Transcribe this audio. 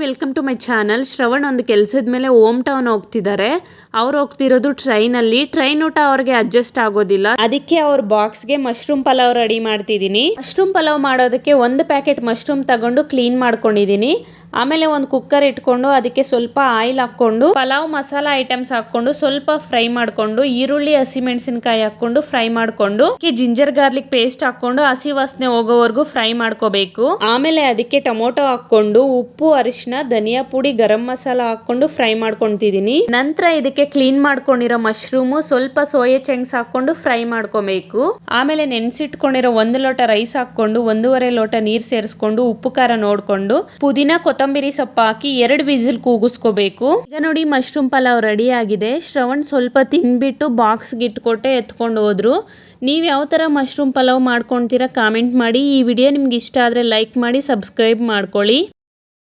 Welcome to my channel. Shravan ಒಂದು ಕೆಲಸದ ಮೇಲೆ ಹೋಮ್ ಟೌನ್ ಹೋಗ್ತಿದ್ದಾರೆ. ಅವ್ರು ಹೋಗ್ತಿರೋದು ಟ್ರೈನಲ್ಲಿ. ಟ್ರೈನ್ ಊಟ ಅವ್ರಿಗೆ ಅಡ್ಜಸ್ಟ್ ಆಗೋದಿಲ್ಲ, ಅದಕ್ಕೆ ಅವ್ರ ಬಾಕ್ಸ್ಗೆ ಮಶ್ರೂಮ್ ಪಲಾವ್ ರೆಡಿ ಮಾಡ್ತಿದ್ದೀನಿ. ಮಶ್ರೂಮ್ ಪಲಾವ್ ಮಾಡೋದಕ್ಕೆ ಒಂದು ಪ್ಯಾಕೆಟ್ ಮಶ್ರೂಮ್ ತಗೊಂಡು ಕ್ಲೀನ್ ಮಾಡ್ಕೊಂಡಿದ್ದೀನಿ. ಆಮೇಲೆ ಒಂದು ಕುಕ್ಕರ್ ಇಟ್ಕೊಂಡು ಅದಕ್ಕೆ ಸ್ವಲ್ಪ ಆಯಿಲ್ ಹಾಕೊಂಡು ಪಲಾವ್ ಮಸಾಲ ಐಟಮ್ಸ್ ಹಾಕೊಂಡು ಸ್ವಲ್ಪ ಫ್ರೈ ಮಾಡ್ಕೊಂಡು ಈರುಳ್ಳಿ ಹಸಿಮೆಣಸಿನಕಾಯಿ ಹಾಕೊಂಡು ಫ್ರೈ ಮಾಡ್ಕೊಂಡು ಜಿಂಜರ್ ಗಾರ್ಲಿಕ್ ಪೇಸ್ಟ್ ಹಾಕೊಂಡು ಹಸಿ ವಾಸನೆ ಹೋಗೋವರೆಗೂ ಫ್ರೈ ಮಾಡ್ಕೋಬೇಕು. ಆಮೇಲೆ ಅದಕ್ಕೆ ಟೊಮೊಟೊ ಹಾಕೊಂಡು ಉಪ್ಪು, ಅರಿಶಿನ, ಧನಿಯಾ ಪುಡಿ, ಗರಂ ಮಸಾಲ ಹಾಕೊಂಡು ಫ್ರೈ ಮಾಡ್ಕೊಂತಿದೀನಿ. ನಂತರ ಇದಕ್ಕೆ ಕ್ಲೀನ್ ಮಾಡ್ಕೊಂಡಿರೋ ಮಶ್ರೂಮು, ಸ್ವಲ್ಪ ಸೋಯಾ ಚಂಕ್ಸ್ ಹಾಕೊಂಡು ಫ್ರೈ ಮಾಡ್ಕೋಬೇಕು. ಆಮೇಲೆ ನೆನ್ಸಿಟ್ಕೊಂಡಿರೋ 1 ಲೋಟ ರೈಸ್ ಹಾಕೊಂಡು 1.5 ಲೋಟ ನೀರ್ ಸೇರಿಸ್ಕೊಂಡು ಉಪ್ಪು ಖಾರ ನೋಡ್ಕೊಂಡು ಪುದೀನ ಕೊತ್ತಂಬರಿ ಸೊಪ್ಪು ಹಾಕಿ 2 ವಿಸಿಲ್ ಕೂಗಿಸ್ಕೋಬೇಕು. ಈಗ ನೋಡಿ ಮಶ್ರೂಮ್ ಪಲಾವ್ ರೆಡಿ ಆಗಿದೆ. ಶ್ರವಣ್ ಸ್ವಲ್ಪ ತಿನ್ಬಿಟ್ಟು ಬಾಕ್ಸ್ಗೆ ಇಟ್ಕೊಟ್ಟೆ ಎತ್ಕೊಂಡು ಹೋದ್ರು. ನೀವು ಯಾವ ಥರ ಮಶ್ರೂಮ್ ಪಲಾವ್ ಮಾಡ್ಕೊಳ್ತೀರಾ ಕಾಮೆಂಟ್ ಮಾಡಿ. ಈ ವಿಡಿಯೋ ನಿಮ್ಗೆ ಇಷ್ಟ ಆದರೆ ಲೈಕ್ ಮಾಡಿ, ಸಬ್ಸ್ಕ್ರೈಬ್ ಮಾಡ್ಕೊಳ್ಳಿ.